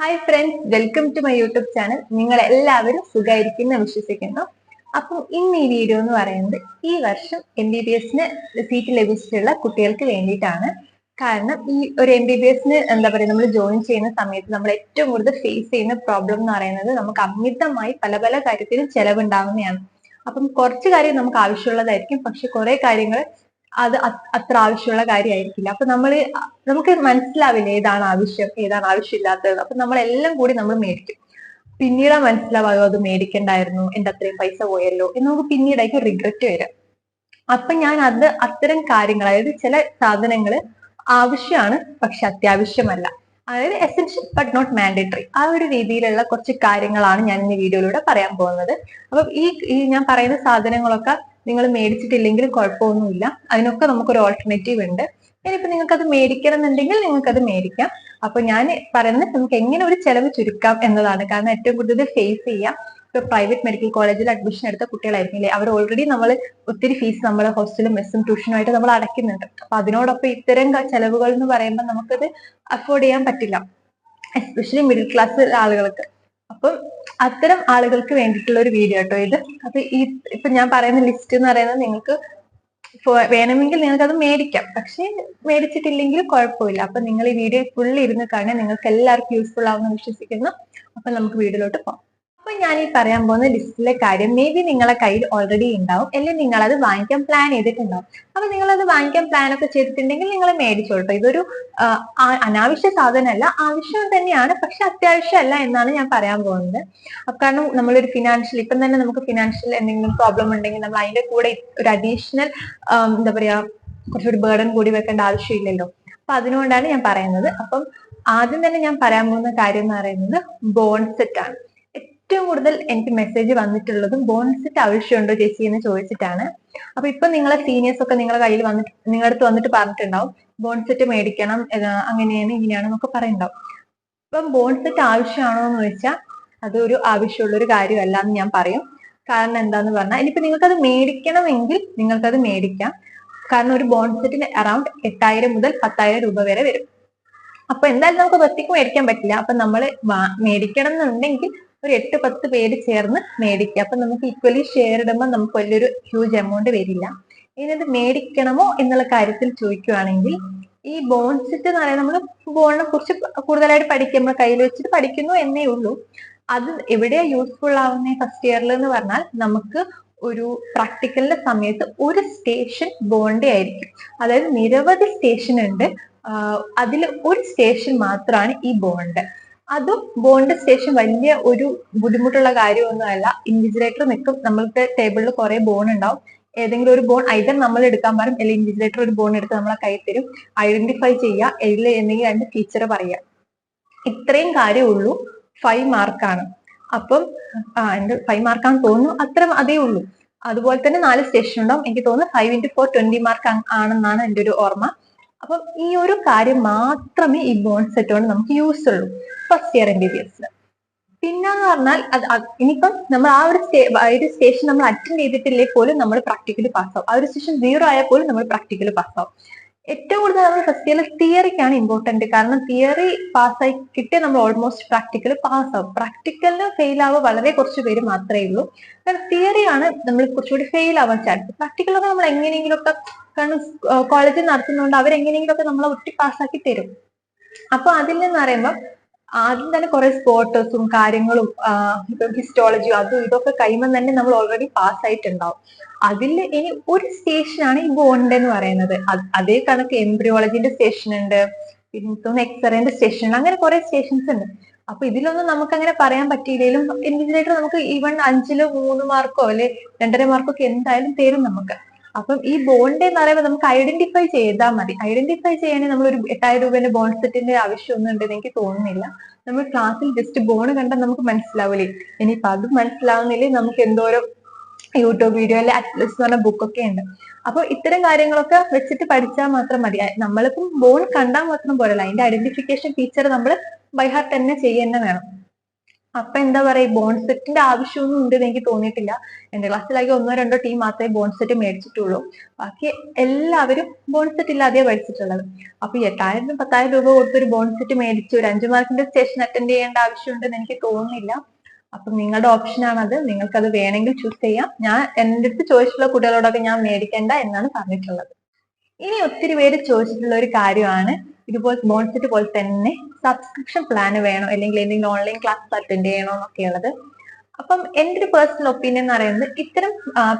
Hi friends, welcome to my YouTube channel. നിങ്ങൾ എല്ലാവരും സുഖമായിരിക്കുന്നു വിശ്വസിക്കുന്നു. അപ്പം ഇന്ന് ഈ വീഡിയോ എന്ന് പറയുന്നത് ഈ വർഷം MBBS സീറ്റ് ലഭിച്ചിട്ടുള്ള കുട്ടികൾക്ക് വേണ്ടിയിട്ടാണ്. കാരണം ഈ ഒരു MBBS എന്താ പറയുക, നമ്മൾ ജോയിൻ ചെയ്യുന്ന സമയത്ത് നമ്മൾ ഏറ്റവും കൂടുതൽ ഫേസ് ചെയ്യുന്ന പ്രോബ്ലം എന്ന് പറയുന്നത് നമുക്ക് അമിതമായി പല പല കാര്യത്തിലും ചെലവുണ്ടാവുന്നതാണ്. അപ്പം കുറച്ച് കാര്യം നമുക്ക് ആവശ്യമുള്ളതായിരിക്കും, പക്ഷെ കുറെ കാര്യങ്ങൾ അത് അത്ര ആവശ്യമുള്ള കാര്യമായിരിക്കില്ല. അപ്പൊ നമുക്ക് മനസ്സിലാവില്ല ഏതാണ് ആവശ്യം ഏതാണ് ആവശ്യമില്ലാത്തത്. അപ്പൊ നമ്മളെല്ലാം കൂടി നമ്മൾ മേടിക്കും. പിന്നീട് മനസ്സിലാവായോ അത് മേടിക്കണ്ടായിരുന്നു, എന്റെ അത്രയും പൈസ പോയല്ലോ എന്ന് നമുക്ക് പിന്നീടായിരിക്കും റിഗ്രറ്റ് വരിക. അപ്പൊ ഞാൻ അത്തരം കാര്യങ്ങൾ, അതായത് ചില സാധനങ്ങൾ ആവശ്യമാണ് പക്ഷെ അത്യാവശ്യമല്ല, അതായത് എസെൻഷ്യൽ ബട്ട് നോട്ട് മാൻഡേറ്ററി, ആ ഒരു രീതിയിലുള്ള കുറച്ച് കാര്യങ്ങളാണ് ഞാൻ ഇന്ന് വീഡിയോയിലൂടെ പറയാൻ പോകുന്നത്. അപ്പം ഈ ഞാൻ പറയുന്ന സാധനങ്ങളൊക്കെ നിങ്ങൾ മേടിച്ചിട്ടില്ലെങ്കിലും കുഴപ്പമൊന്നുമില്ല, അതിനൊക്കെ നമുക്കൊരു ഓൾട്ടർനേറ്റീവ് ഉണ്ട്. ഇനിയിപ്പോ നിങ്ങൾക്ക് അത് മേടിക്കണം എന്നുണ്ടെങ്കിൽ നിങ്ങൾക്ക് അത് മേടിക്കാം. അപ്പൊ ഞാൻ പറയുന്നത് നമുക്ക് എങ്ങനെ ഒരു ചെലവ് ചുരുക്കാം എന്നതാണ്. കാരണം ഏറ്റവും കൂടുതൽ ഫേസ് ചെയ്യാം ഇപ്പൊ പ്രൈവറ്റ് മെഡിക്കൽ കോളേജിൽ അഡ്മിഷൻ എടുത്ത കുട്ടികളായിരിക്കും അല്ലെ, അവർ ഓൾറെഡി നമ്മൾ ഒത്തിരി ഫീസ് നമ്മുടെ ഹോസ്റ്റലും മെസ്സും ട്യൂഷനുമായിട്ട് നമ്മൾ അടയ്ക്കുന്നുണ്ട്. അപ്പൊ അതിനോടൊപ്പം ഇത്തരം ചെലവുകൾ എന്ന് പറയുമ്പോൾ നമുക്കത് അഫോർഡ് ചെയ്യാൻ പറ്റില്ല, എസ്പെഷ്യലി മിഡിൽ ക്ലാസ് ആളുകൾക്ക്. അപ്പം അത്തരം ആളുകൾക്ക് വേണ്ടിയിട്ടുള്ള ഒരു വീഡിയോ കേട്ടോ ഇത്. അപ്പൊ ഇപ്പൊ ഞാൻ പറയുന്ന ലിസ്റ്റ് എന്ന് പറയുന്നത് നിങ്ങൾക്ക് വേണമെങ്കിൽ നിങ്ങൾക്ക് അത് മേടിക്കാം, പക്ഷെ മേടിച്ചിട്ടില്ലെങ്കിൽ കുഴപ്പമില്ല. അപ്പൊ നിങ്ങൾ ഈ വീഡിയോ ഫുള്ള് ഇരുന്ന് കാണാൻ നിങ്ങൾക്ക് എല്ലാവർക്കും യൂസ്ഫുൾ ആവുമെന്ന് വിശ്വസിക്കുന്നു. അപ്പൊ നമുക്ക് വീഡിയോയിലോട്ട് പോകാം. അപ്പൊ ഞാൻ ഈ പറയാൻ പോകുന്ന ലിസ്റ്റിലെ കാര്യം മേ ബി നിങ്ങളെ കയ്യിൽ ഓൾറെഡി ഉണ്ടാവും, അല്ലെങ്കിൽ നിങ്ങൾ അത് വാങ്ങിക്കാൻ പ്ലാൻ ചെയ്തിട്ടുണ്ടാവും. അപ്പൊ നിങ്ങൾ അത് വാങ്ങിക്കാൻ പ്ലാൻ ഒക്കെ ചെയ്തിട്ടുണ്ടെങ്കിൽ നിങ്ങൾ മേടിച്ചോട്ടോ. ഇതൊരു അനാവശ്യ സാധനമല്ല, ആവശ്യം തന്നെയാണ്, പക്ഷെ അത്യാവശ്യമല്ല എന്നാണ് ഞാൻ പറയാൻ പോകുന്നത്. കാരണം നമ്മളൊരു ഫിനാൻഷ്യൽ, ഇപ്പം തന്നെ നമുക്ക് ഫിനാൻഷ്യൽ എന്തെങ്കിലും പ്രോബ്ലം ഉണ്ടെങ്കിൽ നമ്മൾ അതിന്റെ കൂടെ ഒരു അഡീഷണൽ എന്താ പറയാ കുറച്ചൊരു ബേർഡൻ കൂടി വെക്കേണ്ട ആവശ്യമില്ലല്ലോ. അപ്പൊ അതിനുകൊണ്ടാണ് ഞാൻ പറയുന്നത്. അപ്പം ആദ്യം തന്നെ ഞാൻ പറയാൻ പോകുന്ന കാര്യം എന്ന് പറയുന്നത് ബോൺ സെറ്റ് ആണ്. ഏറ്റവും കൂടുതൽ എനിക്ക് മെസ്സേജ് വന്നിട്ടുള്ളതും ബോൺ സെറ്റ് ആവശ്യമുണ്ടോ ചേച്ചി എന്ന് ചോദിച്ചിട്ടാണ്. അപ്പൊ ഇപ്പൊ നിങ്ങളെ സീനിയേഴ്സ് ഒക്കെ നിങ്ങളുടെ കയ്യിൽ വന്നിട്ട് നിങ്ങളുടെ അടുത്ത് വന്നിട്ട് പറഞ്ഞിട്ടുണ്ടാവും ബോൺ സെറ്റ് മേടിക്കണം, അങ്ങനെയാണ് ഇങ്ങനെയാണ് എന്നൊക്കെ പറയുന്നുണ്ടാവും. ഇപ്പം ബോൺ സെറ്റ് ആവശ്യമാണോ എന്ന് ചോദിച്ചാൽ അതൊരു ആവശ്യമുള്ള ഒരു കാര്യമല്ല എന്ന് ഞാൻ പറയും. കാരണം എന്താന്ന് പറഞ്ഞാൽ ഇനിയിപ്പോ നിങ്ങൾക്കത് മേടിക്കണമെങ്കിൽ നിങ്ങൾക്കത് മേടിക്കാം. കാരണം ഒരു ബോൺ സെറ്റിന് അറൌണ്ട് 8000 മുതൽ 10,000 രൂപ വരെ വരും. അപ്പൊ എന്തായാലും നമുക്ക് ഒറ്റയ്ക്ക് മേടിക്കാൻ പറ്റില്ല. അപ്പൊ നമ്മൾ മേടിക്കണം എന്നുണ്ടെങ്കിൽ ഒരു 8-10 പേര് ചേർന്ന് മേടിക്കുക. അപ്പൊ നമുക്ക് ഈക്വലി ഷെയർ ഇടുമ്പോൾ നമുക്ക് വലിയൊരു ഹ്യൂജ് എമൗണ്ട് വരില്ല. ഇനി അത് മേടിക്കണമോ എന്നുള്ള കാര്യത്തിൽ ചോദിക്കുകയാണെങ്കിൽ ഈ ബോൺ സെറ്റ് എന്ന് പറയുന്നത് നമ്മൾ ബോണിനെ കുറിച്ച് കൂടുതലായിട്ട് പഠിക്കും, നമ്മൾ കയ്യിൽ വെച്ചിട്ട് പഠിക്കുന്നു എന്നേ ഉള്ളൂ. അത് എവിടെയാ യൂസ്ഫുൾ ആവുന്ന ഫസ്റ്റ് ഇയറിൽ എന്ന് പറഞ്ഞാൽ നമുക്ക് ഒരു പ്രാക്ടിക്കലിന്റെ സമയത്ത് ഒരു സ്റ്റേഷൻ ബോണ്ടേ ആയിരിക്കും. അതായത് നിരവധി സ്റ്റേഷൻ ഉണ്ട്, അതിൽ ഒരു സ്റ്റേഷൻ മാത്രമാണ് ഈ ബോണ്ട്. അതും ബോണ്ട് സ്റ്റേഷൻ വലിയ ഒരു ബുദ്ധിമുട്ടുള്ള കാര്യമൊന്നുമല്ല. ഇൻവിജിലേറ്റർ നിൽക്കും, നമ്മൾക്ക് ടേബിളിൽ കുറെ ബോൺ ഉണ്ടാവും. ഏതെങ്കിലും ഒരു ബോൺ ഐതർ നമ്മൾ എടുക്കാൻ പറയും, അല്ലെങ്കിൽ ഇൻവിജിലേറ്റർ ഒരു ബോൺ എടുത്ത് നമ്മളെ കൈ തരും. ഐഡന്റിഫൈ ചെയ്യുക, ഇതിൽ എന്തെങ്കിലും 2 ഫീച്ചർ പറയുക, ഇത്രയും കാര്യമുള്ളൂ. 5 മാർക്കാണ്. അപ്പം എന്റെ 5 മാർക്കാണെന്ന് തോന്നുന്നു, അത്ര അതേ ഉള്ളൂ. അതുപോലെ തന്നെ 4 സ്റ്റേഷൻ ഉണ്ടാവും. എനിക്ക് തോന്നുന്നു 5x4 20 മാർക്ക് ആണെന്നാണ് എൻ്റെ ഒരു ഓർമ്മ. അപ്പം ഈ ഒരു കാര്യം മാത്രമേ ഈ ബോൺ സെറ്റ് കൊണ്ട് നമുക്ക് യൂസ് ഉള്ളൂ ഫസ്റ്റ് ഇയർ MBBS. പിന്നെന്ന് പറഞ്ഞാൽ ഇനിയിപ്പം നമ്മൾ ആ ഒരു സ്റ്റേഷൻ നമ്മൾ അറ്റൻഡ് ചെയ്തിട്ടില്ലേ പോലും നമ്മൾ പ്രാക്ടിക്കലി പാസ്സാവും. ആ ഒരു സ്റ്റേഷൻ 0 ആയാൽ പോലും നമ്മൾ പ്രാക്ടിക്കലി പാസ്സാവും. ഏറ്റവും കൂടുതൽ നമ്മൾ ഫസ്റ്റ് ഇയറിൽ തിയറിക്കാണ് ഇമ്പോർട്ടന്റ്. കാരണം തിയറി പാസ്സായി കിട്ടിയാൽ നമ്മൾ ഓൾമോസ്റ്റ് പ്രാക്ടിക്കൽ പാസ്സാവും. പ്രാക്ടിക്കലിന് ഫെയിൽ ആവുക വളരെ കുറച്ച് പേര് മാത്രമേ ഉള്ളൂ. കാരണം തിയറിയാണ് നമ്മൾ കുറച്ചുകൂടി ഫെയിൽ ആവാൻ ചാൻസ്. പ്രാക്ടിക്കലൊക്കെ നമ്മൾ എങ്ങനെയെങ്കിലുമൊക്കെ, കാരണം കോളേജിൽ നടത്തുന്നതുകൊണ്ട് അവരെങ്ങനെയെങ്കിലുമൊക്കെ നമ്മളെ ഒട്ടി പാസ്സാക്കി തരും. അപ്പൊ അതിൽ നിന്ന് പറയുമ്പോൾ ആദ്യം തന്നെ കുറെ സ്പോട്ടേഴ്സും കാര്യങ്ങളും ഹിസ്റ്റോളജിയും അതും ഇതൊക്കെ കഴിയുമ്പോൾ തന്നെ നമ്മൾ ഓൾറെഡി പാസ് ആയിട്ടുണ്ടാവും. അതിൽ ഇനി ഒരു സ്റ്റേഷനാണ് ഈ ബോണ്ട് എന്ന് പറയുന്നത്. അതേ കണക്ക് എംബ്രിയോളജിന്റെ സ്റ്റേഷൻ ഉണ്ട്, പിന്നെ എക്സ്റേന്റെ സ്റ്റേഷൻ ഉണ്ട്, അങ്ങനെ കുറെ സ്റ്റേഷൻസ് ഉണ്ട്. അപ്പൊ ഇതിലൊന്നും നമുക്ക് അങ്ങനെ പറയാൻ പറ്റിയില്ലെങ്കിലും ഇൻവിജിലേറ്റർ നമുക്ക് ഈവൺ 5-ല് 3 മാർക്കോ അല്ലെ 2.5 മാർക്കോ ഒക്കെ എന്തായാലും തരും നമുക്ക്. അപ്പം ഈ ബോണ്ട് എന്ന് പറയുമ്പോൾ നമുക്ക് ഐഡന്റിഫൈ ചെയ്താൽ മതി. ഐഡന്റിഫൈ ചെയ്യാനേ നമ്മൾ ഒരു 8000 രൂപേന്റെ ബോണ്ട് സെറ്റിന്റെ ആവശ്യമൊന്നും ഉണ്ടെന്ന് എനിക്ക് തോന്നുന്നില്ല. നമ്മൾ ക്ലാസ്സിൽ ജസ്റ്റ് ബോണ്ട് കണ്ടാൽ നമുക്ക് മനസ്സിലാവില്ലേ. ഇനിയിപ്പൊ അതും മനസ്സിലാവുന്നില്ലേ, നമുക്ക് എന്തോരം യൂട്യൂബ് വീഡിയോ അല്ലെ അറ്റ്ലസ് എന്ന് പറഞ്ഞ ബുക്കൊക്കെ ഉണ്ട്. അപ്പൊ ഇത്തരം കാര്യങ്ങളൊക്കെ വെച്ചിട്ട് പഠിച്ചാൽ മാത്രം മതി. നമ്മളിപ്പം ബോൺ കണ്ടാൽ മാത്രം പോരല്ല, അതിന്റെ ഐഡന്റിഫിക്കേഷൻ ഫീച്ചർ നമ്മൾ ബൈ ഹാർട്ട് തന്നെ ചെയ്യുക തന്നെ വേണം. അപ്പൊ എന്താ പറയാ, ബോണ്ട് സെറ്റിന്റെ ആവശ്യമൊന്നും ഉണ്ടെന്ന് എനിക്ക് തോന്നിയിട്ടില്ല. എന്റെ ക്ലാസ്സിലാകെ 1-2 ടീം മാത്രമേ ബോണ്ട് സെറ്റ് മേടിച്ചിട്ടുള്ളൂ. ബാക്കി എല്ലാവരും ബോണ്ട് സെറ്റ് ഇല്ലാതെ പഠിച്ചിട്ടുള്ളത്. അപ്പൊ 8,000-10,000 രൂപ കൊടുത്തൊരു ബോണ്ട് സെറ്റ് മേടിച്ച് ഒരു 5 മാർക്കിന്റെ സ്റ്റേഷൻ അറ്റൻഡ് ചെയ്യേണ്ട ആവശ്യമുണ്ടെന്ന് എനിക്ക് തോന്നുന്നില്ല. അപ്പൊ നിങ്ങളുടെ ഓപ്ഷൻ ആണത്, നിങ്ങൾക്ക് അത് വേണമെങ്കിൽ ചൂസ് ചെയ്യാം. ഞാൻ എന്റെ അടുത്ത് ചോദിച്ചിട്ടുള്ള കുട്ടികളോടൊക്കെ ഞാൻ മേടിക്കണ്ട എന്നാണ് പറഞ്ഞിട്ടുള്ളത്. ഇനി ഒത്തിരി പേര് ചോദിച്ചിട്ടുള്ള ഒരു കാര്യമാണ് ഇതുപോലെ ബോണ്ട് സെറ്റ് പോലെ തന്നെ സബ്സ്ക്രിപ്ഷൻ പ്ലാൻ വേണോ, അല്ലെങ്കിൽ എന്തെങ്കിലും ഓൺലൈൻ ക്ലാസ് അറ്റൻഡ് ചെയ്യണോ എന്നൊക്കെയുള്ളത്. അപ്പം എന്റെ ഒരു പേഴ്സണൽ ഒപ്പീനിയൻ എന്ന് പറയുന്നത്, ഇത്തരം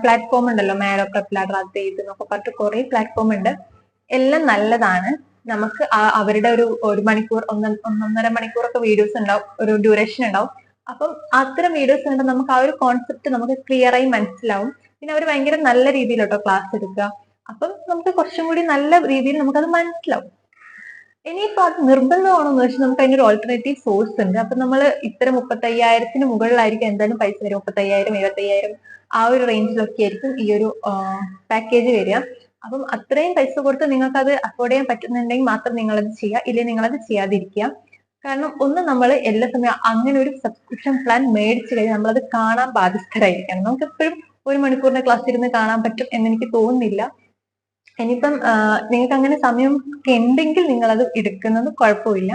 പ്ലാറ്റ്ഫോം ഉണ്ടല്ലോ, മാഡോ, പ്രപ്ലാഡർ, അത് ഇത് എന്നൊക്കെ പറഞ്ഞിട്ട് കുറെ പ്ലാറ്റ്ഫോം ഉണ്ട്. എല്ലാം നല്ലതാണ്. നമുക്ക് അവരുടെ ഒരു മണിക്കൂർ, ഒന്നൊന്നര മണിക്കൂറൊക്കെ വീഡിയോസ് ഉണ്ടാവും, ഒരു ഡ്യൂറേഷൻ ഉണ്ടാവും. അപ്പം അത്തരം വീഡിയോസ് കണ്ട് നമുക്ക് ആ ഒരു കോൺസെപ്റ്റ് നമുക്ക് ക്ലിയർ ആയി മനസ്സിലാവും. പിന്നെ അവർ ഭയങ്കര നല്ല രീതിയിലോട്ടോ ക്ലാസ് എടുക്കുക. അപ്പം നമുക്ക് കുറച്ചും കൂടി നല്ല രീതിയിൽ നമുക്കത് മനസ്സിലാവും. ഇനിയിപ്പോ അത് നിർബന്ധമാണോന്ന് വെച്ചാൽ നമുക്ക് അതിനൊരു ഓൾട്ടർനേറ്റീവ് സോഴ്സ് ഉണ്ട്. അപ്പൊ നമ്മൾ ഇത്തരം 35,000-ന് മുകളിലായിരിക്കും എന്തായാലും പൈസ വരും. 35,000, 75,000 ആ ഒരു റേഞ്ചിലൊക്കെ ആയിരിക്കും ഈ ഒരു പാക്കേജ് വരിക. അപ്പം അത്രയും പൈസ കൊടുത്ത് നിങ്ങൾക്ക് അത് അഫോർഡ് ചെയ്യാൻ പറ്റുന്നുണ്ടെങ്കിൽ മാത്രം നിങ്ങളത് ചെയ്യുക, ഇല്ലെങ്കിൽ നിങ്ങളത് ചെയ്യാതിരിക്കുക. കാരണം ഒന്ന്, നമ്മൾ എല്ലാ സമയം അങ്ങനെ ഒരു സബ്സ്ക്രിപ്ഷൻ പ്ലാൻ മേടിച്ചു കഴിഞ്ഞാൽ നമ്മളത് കാണാൻ ബാധ്യസ്ഥരായിരിക്കണം. നമുക്ക് എപ്പോഴും 1 മണിക്കൂറിന്റെ ക്ലാസ് ഇരുന്ന് കാണാൻ പറ്റും എന്ന് എനിക്ക് തോന്നുന്നില്ല. ഇനിയിപ്പം നിങ്ങൾക്ക് അങ്ങനെ സമയം ഒക്കെ ഉണ്ടെങ്കിൽ നിങ്ങൾ അത് എടുക്കുന്നത് കുഴപ്പമില്ല.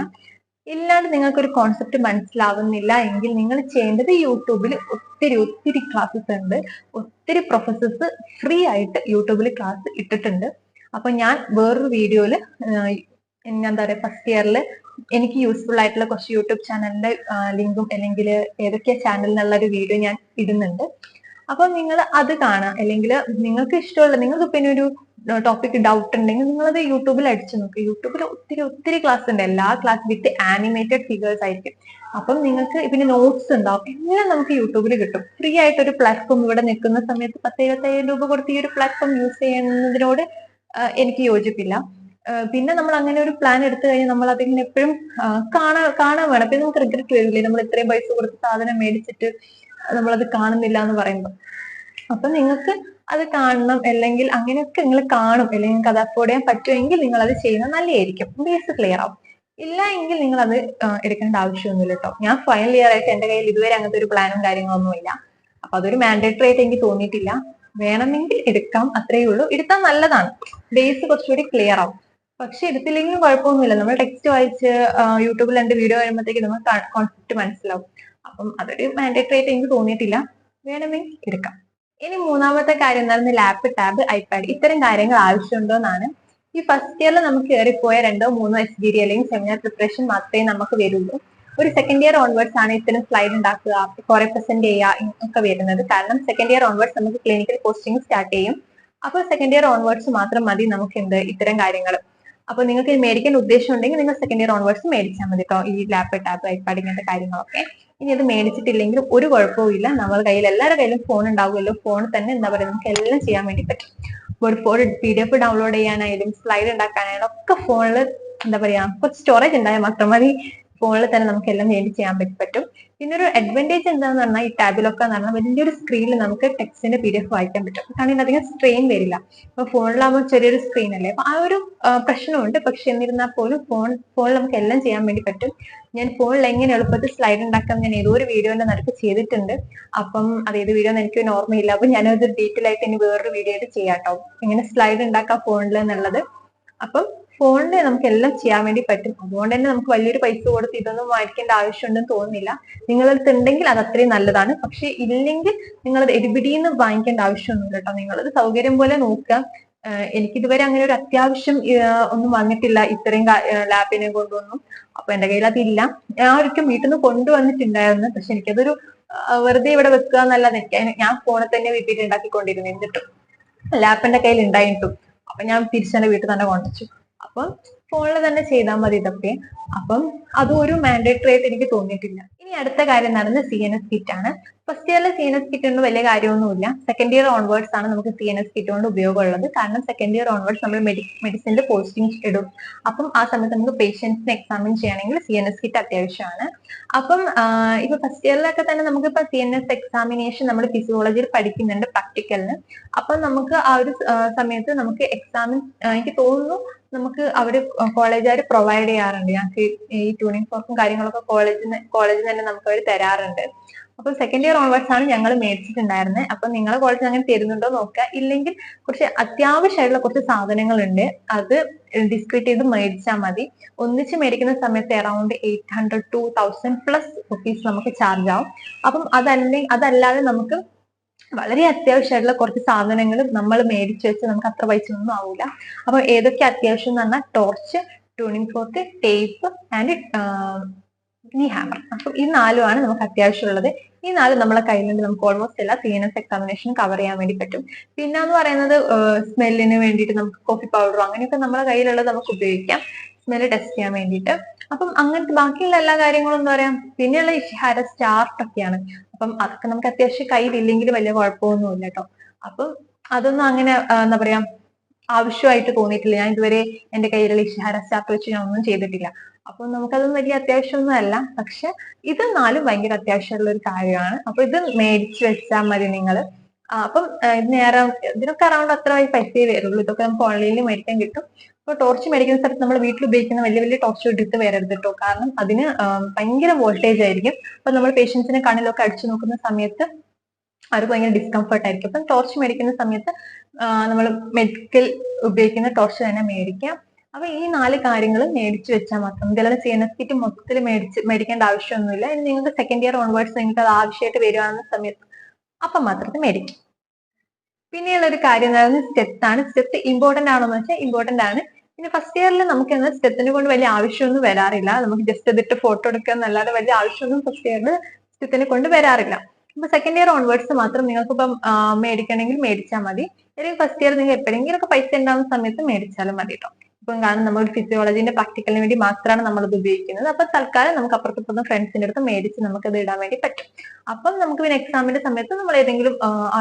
ഇല്ലാണ്ട് നിങ്ങൾക്കൊരു കോൺസെപ്റ്റ് മനസ്സിലാവുന്നില്ല എങ്കിൽ നിങ്ങൾ ചെയ്യേണ്ടത്, യൂട്യൂബിൽ ഒത്തിരി ക്ലാസ്സസ് ഉണ്ട്. ഒത്തിരി പ്രൊഫസേഴ്സ് ഫ്രീ ആയിട്ട് യൂട്യൂബിൽ ക്ലാസ് ഇട്ടിട്ടുണ്ട്. അപ്പൊ ഞാൻ വേറൊരു വീഡിയോയില് എന്താ പറയാ, ഫസ്റ്റ് ഇയറിൽ എനിക്ക് യൂസ്ഫുൾ ആയിട്ടുള്ള കുറച്ച് യൂട്യൂബ് ചാനലിന്റെ ലിങ്കും അല്ലെങ്കിൽ ഏതൊക്കെയാ ചാനൽ എന്നുള്ള ഒരു വീഡിയോ ഞാൻ ഇടുന്നുണ്ട്. അപ്പൊ നിങ്ങൾ അത് കാണാം. അല്ലെങ്കിൽ നിങ്ങൾക്ക് ഇഷ്ടമുള്ള, നിങ്ങൾക്ക് പിന്നെ ഒരു ടോപ്പിക് ഡൗട്ട് ഉണ്ടെങ്കിൽ നിങ്ങളത് യൂട്യൂബിൽ അടിച്ചു നോക്കുക. യൂട്യൂബിൽ ഒത്തിരി ക്ലാസ് ഉണ്ട്. എല്ലാ ക്ലാസ് വിത്ത് ആനിമേറ്റഡ് ഫിഗേഴ്സ് ആയിരിക്കും. അപ്പം നിങ്ങൾക്ക് പിന്നെ നോട്ട്സ് ഉണ്ടാവും. എല്ലാം നമുക്ക് യൂട്യൂബിൽ കിട്ടും. ഫ്രീ ആയിട്ട് ഒരു പ്ലാറ്റ്ഫോം ഇവിടെ നിൽക്കുന്ന സമയത്ത് 10,000-25,000 രൂപ കൊടുത്ത് ഈ ഒരു പ്ലാറ്റ്ഫോം യൂസ് ചെയ്യുന്നതിനോട് എനിക്ക് യോജിപ്പില്ല. പിന്നെ നമ്മൾ അങ്ങനെ ഒരു പ്ലാൻ എടുത്തു കഴിഞ്ഞാൽ നമ്മൾ അതിങ്ങനെ എപ്പോഴും കാണാൻ വേണം. പിന്നെ നമുക്ക് റിഗ്രറ്റ് വരില്ലേ, നമ്മൾ ഇത്രയും പൈസ കൊടുത്ത് സാധനം മേടിച്ചിട്ട് നമ്മളത് കാണുന്നില്ല എന്ന് പറയുമ്പോൾ. അപ്പൊ നിങ്ങൾക്ക് അത് കാണണം, അല്ലെങ്കിൽ അങ്ങനെയൊക്കെ നിങ്ങൾ കാണും, അല്ലെങ്കിൽ നിങ്ങൾക്ക് അത് അഫോർഡ് ചെയ്യാൻ പറ്റുമെങ്കിൽ നിങ്ങൾ അത് ചെയ്യുന്നത് നല്ലതായിരിക്കും. ബേസ് ക്ലിയർ ആവും. ഇല്ല എങ്കിൽ നിങ്ങൾ അത് എടുക്കേണ്ട ആവശ്യമൊന്നുമില്ല കേട്ടോ. ഞാൻ ഫൈനൽ ഇയർ ആയിട്ട് എന്റെ കയ്യിൽ ഇതുവരെ അങ്ങനത്തെ ഒരു പ്ലാനും കാര്യങ്ങളൊന്നും ഇല്ല. അപ്പൊ അതൊരു മാൻഡേറ്ററി ആയിട്ട് എനിക്ക് തോന്നിയിട്ടില്ല. വേണമെങ്കിൽ എടുക്കാം, അത്രയേ ഉള്ളൂ. എടുത്താൽ നല്ലതാണ്, ബേസ് കുറച്ചുകൂടി ക്ലിയർ ആവും. പക്ഷെ എടുത്തില്ലെങ്കിലും കുഴപ്പമൊന്നുമില്ല. നമ്മൾ ടെക്സ്റ്റ് വായിച്ച് യൂട്യൂബിൽ 2 വീഡിയോ കഴിയുമ്പോഴത്തേക്ക് നമുക്ക് കോൺസെപ്റ്റ് മനസ്സിലാവും. അപ്പം അതൊരു മാൻഡേറ്ററി ആയിട്ട് എനിക്ക് തോന്നിയിട്ടില്ല. വേണമെങ്കിൽ എടുക്കാം. ഇനി മൂന്നാമത്തെ കാര്യം എന്താണെന്ന്, ലാപ്പ്, ടാബ്, ഐപാഡ് ഇത്തരം കാര്യങ്ങൾ ആവശ്യമുണ്ടോ എന്നാണ്. ഈ ഫസ്റ്റ് ഇയറിൽ നമുക്ക് കയറിപ്പോയ 2-3 SGD അല്ലെങ്കിൽ സെമിനാർ പ്രിപ്പറേഷൻ മാത്രമേ നമുക്ക് വരുള്ളൂ. ഒരു സെക്കൻഡ് ഇയർ ഓൺവേർഡ്സ് ആണ് ഇത്തരം സ്ലൈഡ് ഉണ്ടാക്കുക, കുറെ പ്രസന്റ് ചെയ്യുക ഒക്കെ വരുന്നത്. കാരണം സെക്കൻഡ് ഇയർ ഓൺവേർഡ്സ് നമുക്ക് ക്ലിനിക്കൽ പോസ്റ്റിംഗ് സ്റ്റാർട്ട് ചെയ്യും. അപ്പോൾ സെക്കൻഡ് ഇയർ ഓൺവേർഡ്സ് മാത്രം മതി നമുക്ക് ഇത്തരം കാര്യങ്ങൾ. അപ്പൊ നിങ്ങൾക്ക് മേടിക്കാൻ ഉദ്ദേശം ഉണ്ടെങ്കിൽ നിങ്ങൾ സെക്കൻഡ് ഇയർ ഓൺവേർഡ്സ് മേടിച്ചാൽ മതി കേട്ടോ, ഈ ലാപ്പ്, ടാബ്, ഐപാഡ് ഇങ്ങനത്തെ കാര്യങ്ങളൊക്കെ. ഇനി അത് മേടിച്ചിട്ടില്ലെങ്കിലും ഒരു കുഴപ്പമില്ല. നമ്മുടെ കയ്യിൽ എല്ലാവരുടെ കയ്യിലും ഫോൺ ഉണ്ടാവുമല്ലോ. ഫോണിൽ തന്നെ എന്താ പറയുക, നമുക്ക് എല്ലാം ചെയ്യാൻ വേണ്ടി പറ്റും. ഒരു ഫോൺ PDF ഡൗൺലോഡ് ചെയ്യാനായാലും സ്ലൈഡ് ഉണ്ടാക്കാനായാലും ഒക്കെ ഫോണിൽ എന്താ പറയാ, കുറച്ച് സ്റ്റോറേജ് ഉണ്ടായാൽ മാത്രം മതി. ഫോണിൽ തന്നെ നമുക്ക് എല്ലാം വേണ്ടി ചെയ്യാൻ പറ്റും. പിന്നെ ഒരു അഡ്വാൻറ്റേജ് എന്താന്ന് പറഞ്ഞാൽ, ഈ ടാബിലൊക്കെ എന്ന് പറഞ്ഞാൽ വലിയൊരു സ്ക്രീനിൽ നമുക്ക് ടെക്സ്റ്റിന്റെ PDF വായിക്കാൻ പറ്റും. കാരണം അധികം സ്ട്രെയിൻ വരില്ല. അപ്പൊ ഫോണിലാകുമ്പോൾ ചെറിയൊരു സ്ക്രീൻ അല്ലേ, അപ്പൊ ആ ഒരു പ്രശ്നമുണ്ട്. പക്ഷെ എന്നിരുന്നാൽ പോലും ഫോണിൽ നമുക്ക് എല്ലാം ചെയ്യാൻ വേണ്ടി പറ്റും. ഞാൻ ഫോണിൽ എങ്ങനെ എളുപ്പത്തിൽ സ്ലൈഡ് ഉണ്ടാക്കാം ഞാൻ ഏതോ ഒരു വീഡിയോന്റെ നടുക്ക് ചെയ്തിട്ടുണ്ട്. അപ്പം അത് ഏത് വീഡിയോ എനിക്ക് ഓർമ്മയില്ല. അപ്പൊ ഞാനത് ഡീറ്റെയിൽ ആയിട്ട് ഇനി വേറൊരു വീഡിയോ ആയിട്ട് ചെയ്യാട്ടോ, എങ്ങനെ സ്ലൈഡ് ഉണ്ടാക്കാം ഫോണിൽ എന്നുള്ളത്. അപ്പം ഫോണിൽ നമുക്ക് എല്ലാം ചെയ്യാൻ വേണ്ടി പറ്റും. അതുകൊണ്ട് തന്നെ നമുക്ക് വലിയൊരു പൈസ കൊടുത്ത് ഇതൊന്നും വാങ്ങിക്കേണ്ട ആവശ്യമുണ്ടെന്ന് തോന്നുന്നില്ല. നിങ്ങളടുത്ത് ഉണ്ടെങ്കിൽ അത് അത്രയും നല്ലതാണ്. പക്ഷെ ഇല്ലെങ്കിൽ നിങ്ങളത് എടിപിടിന്ന് വാങ്ങിക്കേണ്ട ആവശ്യമൊന്നുമില്ല കേട്ടോ. നിങ്ങളത് സൗകര്യം പോലെ നോക്കുക. എനിക്കിതുവരെ അങ്ങനെ ഒരു അത്യാവശ്യം ഒന്നും വന്നിട്ടില്ല ഇത്രയും ലാപ്പിനെ കൊണ്ടൊന്നും. അപ്പൊ എന്റെ കയ്യിൽ അതില്ല. ഞാൻ ഒരിക്കലും വീട്ടിൽ നിന്ന് കൊണ്ടുവന്നിട്ടുണ്ടായിരുന്നു. പക്ഷെ എനിക്കതൊരു വെറുതെ ഇവിടെ വെക്കുക എന്നല്ലാതെ ഞാൻ ഫോണിൽ തന്നെ വീട്ടിൽ ഉണ്ടാക്കിക്കൊണ്ടിരുന്നു. എന്നിട്ടും ലാപ്പിന്റെ കയ്യിൽ ഉണ്ടായിട്ടും അപ്പൊ ഞാൻ തിരിച്ചെന്റെ വീട്ടിൽ തന്നെ കൊണ്ടുവച്ചു. അപ്പം ഫോണിൽ തന്നെ ചെയ്താൽ മതി ഇതൊക്കെ. അപ്പം അതും ഒരു മാൻഡേറ്ററി ആയിട്ട് എനിക്ക് തോന്നിയിട്ടില്ല. ഇനി അടുത്ത കാര്യം എന്ന് പറയുന്നത് CNS കിറ്റ് ആണ്. ഫസ്റ്റ് ഇയറിൽ CNS കിറ്റ് ഒന്നും വലിയ കാര്യമൊന്നുമില്ല. സെക്കൻഡ് ഇയർ ഓൺവേർഡ്സ് ആണ് നമുക്ക് CNS കിറ്റ് കൊണ്ട് ഉപയോഗമുള്ളത്. കാരണം സെക്കൻഡ് ഇയർ ഓൺവേർഡ്സ് നമ്മൾ മെഡിസിനിൽ പോസ്റ്റിംഗ് ഇടും. അപ്പം ആ സമയത്ത് നമുക്ക് പേഷ്യൻസിനെ എക്സാമിൻ ചെയ്യണമെങ്കിൽ CNS കിറ്റ് അത്യാവശ്യമാണ്. അപ്പം ഇപ്പൊ ഫസ്റ്റ് ഇയറിലൊക്കെ തന്നെ നമുക്കിപ്പോ CNS എക്സാമിനേഷൻ നമ്മൾ ഫിസിയോളജിയിൽ പഠിക്കുന്നുണ്ട് പ്രാക്ടിക്കലിന്. അപ്പൊ നമുക്ക് ആ ഒരു സമയത്ത് നമുക്ക് എക്സാമിൻ എനിക്ക് തോന്നുന്നു നമുക്ക് അവര് കോളേജുകാർ പ്രൊവൈഡ് ചെയ്യാറുണ്ട്. ഞങ്ങൾക്ക് ഈ ട്യൂണിംഗ് ഫോർക്കും കാര്യങ്ങളൊക്കെ കോളേജിൽ തന്നെ നമുക്ക് അവർ തരാറുണ്ട്. അപ്പൊ സെക്കൻഡ് ഇയർ ഓൺവേർഡ്സ് ആണ് ഞങ്ങൾ മേടിച്ചിട്ടുണ്ടായിരുന്നത്. അപ്പൊ നിങ്ങളെ കോളേജിൽ അങ്ങനെ തരുന്നുണ്ടോ നോക്കുക. ഇല്ലെങ്കിൽ കുറച്ച് അത്യാവശ്യമായിട്ടുള്ള കുറച്ച് സാധനങ്ങളുണ്ട്, അത് ഡിസ്ക്രിപ്റ്റ് ചെയ്ത് മേടിച്ചാൽ മതി. ഒന്നിച്ച് മേടിക്കുന്ന സമയത്ത് അറൌണ്ട് 800 to 1000 പ്ലസ് റുപ്പീസ് നമുക്ക് ചാർജ് ആവും. അപ്പം അതല്ലാതെ നമുക്ക് വളരെ അത്യാവശ്യമായിട്ടുള്ള കുറച്ച് സാധനങ്ങൾ നമ്മൾ മേടിച്ചു വെച്ച് നമുക്ക് അത്ര പൈസ ഒന്നും ആവില്ല. അപ്പൊ ഏതൊക്കെ അത്യാവശ്യം എന്ന് പറഞ്ഞാൽ torch, tuning fork, tape and ഈ ഹാമർ. അപ്പൊ ഈ നാലുമാണ് നമുക്ക് അത്യാവശ്യമുള്ളത്. ഈ നാല് നമ്മളെ കയ്യിലുണ്ട്, നമുക്ക് ഓൾമോസ്റ്റ് എല്ലാ CNS എക്സാമിനേഷനും കവർ ചെയ്യാൻ വേണ്ടി പറ്റും. പിന്നെ എന്ന് പറയുന്നത് സ്മെല്ലിന് വേണ്ടിയിട്ട് നമുക്ക് കോഫി പൗഡറോ അങ്ങനെയൊക്കെ നമ്മളെ കയ്യിലുള്ളത് നമുക്ക് ഉപയോഗിക്കാം സ്മെല്ല് ടെസ്റ്റ് ചെയ്യാൻ വേണ്ടിയിട്ട്. അപ്പം അങ്ങനത്തെ ബാക്കിയുള്ള എല്ലാ കാര്യങ്ങളും എന്താ പറയാ, പിന്നെയുള്ള ഇഷിഹാര സ്റ്റാർട്ട് ഒക്കെയാണ്. അപ്പം അതൊക്കെ നമുക്ക് അത്യാവശ്യം കയ്യിലില്ലെങ്കിൽ വലിയ കുഴപ്പമൊന്നുമില്ല കേട്ടോ. അപ്പം അതൊന്നും അങ്ങനെ എന്താ പറയാ ആവശ്യമായിട്ട് തോന്നിയിട്ടില്ല. ഞാൻ ഇതുവരെ എന്റെ കയ്യിലുള്ള ഇഷിഹാര സ്റ്റാർട്ട് വെച്ച് ഞാൻ ഒന്നും ചെയ്തിട്ടില്ല. അപ്പൊ നമുക്കതൊന്നും വലിയ അത്യാവശ്യമൊന്നും അല്ല. പക്ഷെ ഇത് നാലും ഭയങ്കര അത്യാവശ്യമുള്ള ഒരു കാര്യമാണ്. അപ്പൊ ഇത് മേടിച്ചു വെച്ചാൽ മതി നിങ്ങൾ. അപ്പം ഇതിനൊക്കെ അറൗണ്ട് അത്ര പൈസയെ വരുള്ളൂ. ഇതൊക്കെ നമുക്ക് ഓൺലൈനിൽ മേടിക്കാൻ കിട്ടും. ഇപ്പൊ ടോർച്ച് മേടിക്കുന്ന സ്ഥലത്ത് നമ്മൾ വീട്ടിൽ ഉപയോഗിക്കുന്ന വലിയ വലിയ ടോർച്ച് എടുത്ത് വരരുത് കേട്ടോ. കാരണം അതിന് ഭയങ്കര വോൾട്ടേജ് ആയിരിക്കും. അപ്പൊ നമ്മൾ പേഷ്യൻസിനെ കണ്ണിലൊക്കെ അടിച്ചു നോക്കുന്ന സമയത്ത് അവർക്ക് ഭയങ്കര ഡിസ്കംഫർട്ട് ആയിരിക്കും. അപ്പം ടോർച്ച് മേടിക്കുന്ന സമയത്ത് നമ്മൾ മെഡിക്കൽ ഉപയോഗിക്കുന്ന ടോർച്ച് തന്നെ മേടിക്കാം. അപ്പൊ ഈ 4 കാര്യങ്ങൾ മേടിച്ചു വെച്ചാൽ മാത്രം ഇതിലുള്ള CNS കിറ്റ് മൊത്തത്തിൽ മേടിക്കേണ്ട ആവശ്യമൊന്നുമില്ല. ഇനി നിങ്ങൾക്ക് സെക്കൻഡ് ഇയർ ഓൺവേർഡ്സ് നിങ്ങൾക്ക് അത് ആവശ്യമായിട്ട് വരുവാകുന്ന സമയത്ത് അപ്പം മാത്രമേ മേടിക്കും. പിന്നെയുള്ള ഒരു കാര്യം എന്ന് പറയുന്നത് സ്റ്റെപ്സ് ആണ്. സ്റ്റെപ്പ് ഇമ്പോർട്ടന്റ് ആണോ എന്ന് വെച്ചാൽ ഇമ്പോർട്ടന്റ് ആണ്. പിന്നെ ഫസ്റ്റ് ഇയറിൽ നമുക്ക് സ്റ്റെപ്പിനെ കൊണ്ട് വലിയ ആവശ്യമൊന്നും വരാറില്ല. നമുക്ക് ജസ്റ്റ് അതിട്ട് ഫോട്ടോ എടുക്കുക എന്നല്ലാതെ വലിയ ആവശ്യമൊന്നും ഫസ്റ്റ് ഇയറിൽ സ്റ്റെപ്പിനെ കൊണ്ട് വരാറില്ല. അപ്പൊ സെക്കൻഡ് ഇയർ ഓൺവേർഡ്സ് മാത്രം നിങ്ങൾക്ക് ഇപ്പം മേടിക്കണമെങ്കിൽ മേടിച്ചാൽ മതി. അല്ലെങ്കിൽ ഫസ്റ്റ് ഇയർ നിങ്ങൾ എപ്പോഴെങ്കിലും ഒക്കെ പൈസ ഉണ്ടാകുന്ന സമയത്ത് മേടിച്ചാലും മതി കേട്ടോ. ഇപ്പം കാരണം നമ്മൾ ഫിസിയോളജിന്റെ പ്രാക്ടിക്കലിന് വേണ്ടി മാത്രമാണ് നമ്മളത് ഉപയോഗിക്കുന്നത്. അപ്പൊ തൽക്കാലം നമുക്ക് അപ്പുറത്തും ഫ്രണ്ട്സിന്റെ അടുത്ത് മേടിച്ച് നമുക്കത് ഇടാൻ വേണ്ടി പറ്റും. അപ്പം നമുക്ക് പിന്നെ എക്സാമിന്റെ സമയത്ത് നമ്മൾ ഏതെങ്കിലും ആ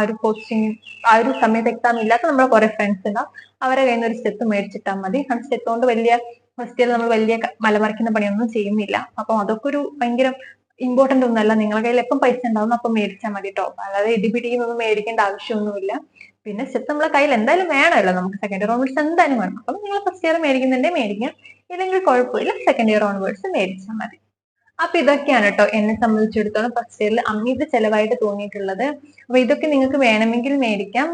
ഒരു സമയത്ത് എക്സാം ഇല്ലാത്ത നമ്മളെ കുറെ ഫ്രണ്ട്സ് ഉണ്ടാവും, അവരെ കയ്യിൽ നിന്ന് ഒരു സ്റ്റെപ്പ് മേടിച്ചിട്ടാൽ മതി. ആ സ്റ്റെപ്പ് കൊണ്ട് വലിയ ഫസ്റ്റ് ഇയർ നമ്മൾ വലിയ മലമറിക്കുന്ന പണിയൊന്നും ചെയ്യുന്നില്ല. അപ്പൊ അതൊക്കെ ഒരു ഭയങ്കര ഇമ്പോർട്ടന്റ് ഒന്നല്ല. നിങ്ങളുടെ കയ്യിൽ എപ്പം പൈസ ഉണ്ടാവും അപ്പം മേടിച്ചാൽ മതി കേട്ടോ. അല്ലാതെ ഇടിപിടിയൊന്നും മേടിക്കേണ്ട ആവശ്യമൊന്നുമില്ല. പിന്നെ സ്റ്റെപ്പ് നമ്മളെ കയ്യിൽ എന്തായാലും വേണമല്ലോ, നമുക്ക് സെക്കൻഡ് ഇയർ ഓൺവേർഡ്സ് എന്തായാലും വേണം. അപ്പം നിങ്ങൾ ഫസ്റ്റ് ഇയർ മേടിക്കുന്നുണ്ടെങ്കിൽ മേടിക്കാം, ഇല്ലെങ്കിൽ കുഴപ്പമില്ല, സെക്കൻഡ് ഇയർ ഓൺവേർഡ്സ് മേടിച്ചാൽ മതി. അപ്പൊ ഇതൊക്കെയാണ് കേട്ടോ എന്നെ സംബന്ധിച്ചിടത്തോളം ഫസ്റ്റ് ഇയറിൽ അമിത ചെലവായിട്ട് തോന്നിയിട്ടുള്ളത്. അപ്പൊ ഇതൊക്കെ നിങ്ങൾക്ക് വേണമെങ്കിൽ മേടിക്കാം,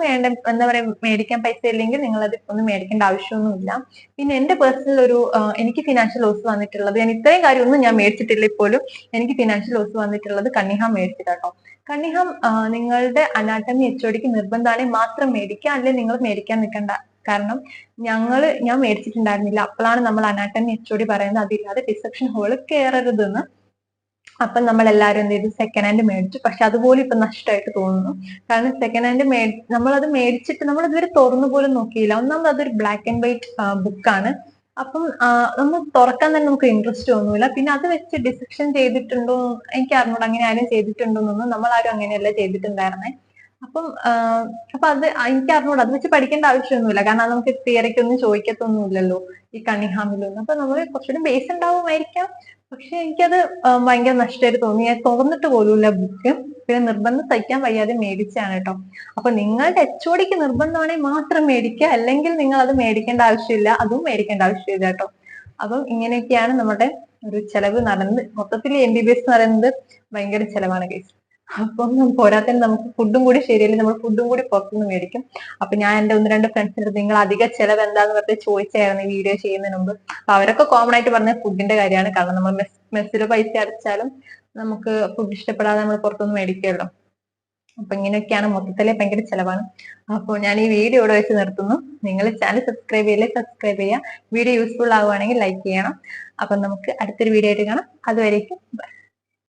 എന്താ പറയാ മേടിക്കാൻ പൈസ ഇല്ലെങ്കിൽ നിങ്ങൾ അത് ഒന്നും മേടിക്കേണ്ട ആവശ്യമൊന്നുമില്ല. പിന്നെ എന്റെ പേഴ്സണൽ എനിക്ക് ഫിനാൻഷ്യൽ ലോസ് വന്നിട്ടുള്ളത്, ഞാൻ ഇത്രയും കാര്യമൊന്നും ഞാൻ മേടിച്ചിട്ടില്ല ഇപ്പോഴും. എനിക്ക് ഫിനാൻഷ്യൽ ലോസ് വന്നിട്ടുള്ളത് കണ്ണിഹാം മേടിച്ചിട്ടാട്ടോ. കണ്ണിഹാം നിങ്ങളുടെ അനാട്ടമി HODക്ക് നിർബന്ധമാണെങ്കിൽ മാത്രം മേടിക്കുക, അല്ലെങ്കിൽ നിങ്ങൾ മേടിക്കാൻ നിൽക്കണ്ട. കാരണം ഞാൻ മേടിച്ചിട്ടുണ്ടായിരുന്നില്ല. അപ്പോഴാണ് നമ്മൾ അനാട്ടമി HOD പറയുന്നത് അതില്ലാതെ ഡിസെക്ഷൻ ഹോള് കയറരുതെന്ന്. അപ്പം നമ്മൾ എല്ലാവരും എന്ത് ചെയ്തു, സെക്കൻഡ് ഹാൻഡ് മേടിച്ചു. പക്ഷെ അതുപോലെ ഇപ്പൊ നഷ്ടമായിട്ട് തോന്നുന്നു. കാരണം സെക്കൻഡ് ഹാൻഡ് നമ്മളത് മേടിച്ചിട്ട് നമ്മൾ ഇതുവരെ തുറന്നു പോലും നോക്കിയില്ല. ഒന്നാമത് അതൊരു ബ്ലാക്ക് ആൻഡ് വൈറ്റ് ബുക്കാണ്. അപ്പം നമ്മൾ തുറക്കാൻ തന്നെ നമുക്ക് ഇൻട്രസ്റ്റ് തോന്നൂല. പിന്നെ അത് വെച്ച് ഡിസെക്ഷൻ ചെയ്തിട്ടുണ്ടോ എനിക്ക് അറിഞ്ഞൂടാ, അങ്ങനെ ആരും ചെയ്തിട്ടുണ്ടോന്നൊന്നും. നമ്മളാരും അങ്ങനെയല്ല ചെയ്തിട്ടുണ്ടായിരുന്നേ. അപ്പം അത് എനിക്ക് അറിഞ്ഞൂടാ, അത് വെച്ച് പഠിക്കേണ്ട ആവശ്യമൊന്നുമില്ല. കാരണം അത് നമുക്ക് തിയറിക്കൊന്നും ചോദിക്കത്തൊന്നുമില്ലല്ലോ ഈ കണ്ണിഹാമിലൊന്നും. അപ്പൊ നമ്മൾ കുറച്ചുകൂടി ബേസ് ഉണ്ടാവുമായിരിക്കാം. പക്ഷെ എനിക്കത് ഭയങ്കര നഷ്ടമായിട്ട് തോന്നി. ഞാൻ തുറന്നിട്ട് പോലുമില്ല ബുക്ക്. പിന്നെ നിർബന്ധം സഹിക്കാൻ വയ്യാതെ മേടിച്ചാണ് കേട്ടോ. അപ്പൊ നിങ്ങളുടെ HODക്ക് നിർബന്ധമാണെങ്കിൽ മാത്രം മേടിക്കുക, അല്ലെങ്കിൽ നിങ്ങൾ അത് മേടിക്കേണ്ട ആവശ്യമില്ല, അതും മേടിക്കേണ്ട ആവശ്യമില്ല കേട്ടോ. അപ്പം ഇങ്ങനെയൊക്കെയാണ് നമ്മുടെ ഒരു ചെലവ് നടന്നത്. മൊത്തത്തിൽ MBBS എന്ന് പറയുന്നത് ഭയങ്കര ചെലവാണ് കേസ്. അപ്പം പോരാത്തതിന് നമുക്ക് ഫുഡും കൂടി ശരിയല്ല, നമ്മൾ ഫുഡും കൂടി പുറത്തുനിന്ന് മേടിക്കും. അപ്പൊ ഞാൻ എന്റെ 1-2 ഫ്രണ്ട്സിന്റെ അടുത്ത് നിങ്ങൾ അധിക ചെലവ് എന്താന്ന് വെറുതെ ചോദിച്ചായിരുന്നു ഈ വീഡിയോ ചെയ്യുന്നതിന് മുമ്പ്. അപ്പൊ അവരൊക്കെ കോമൺ ആയിട്ട് പറഞ്ഞ ഫുഡിന്റെ കാര്യമാണ്. കാരണം നമ്മൾ മെസ്സിൽ പൈസ അടച്ചാലും നമുക്ക് ഫുഡ് ഇഷ്ടപ്പെടാതെ നമ്മൾ പുറത്തുനിന്ന് മേടിക്കുമല്ലോ. അപ്പൊ ഇങ്ങനെയൊക്കെയാണ്, മൊത്തത്തിലെ ഭയങ്കര ചെലവാണ്. അപ്പോൾ ഞാൻ ഈ വീഡിയോ ഇവിടെ വെച്ച് നിർത്തുന്നു. നിങ്ങൾ ചാനൽ സബ്സ്ക്രൈബ് ചെയ്യില്ലേ, സബ്സ്ക്രൈബ് ചെയ്യുക. വീഡിയോ യൂസ്ഫുൾ ആവുകയാണെങ്കിൽ ലൈക്ക് ചെയ്യണം. അപ്പൊ നമുക്ക് അടുത്തൊരു വീഡിയോ ആയിട്ട് കാണാം. അതുവരേക്കും ബൈ.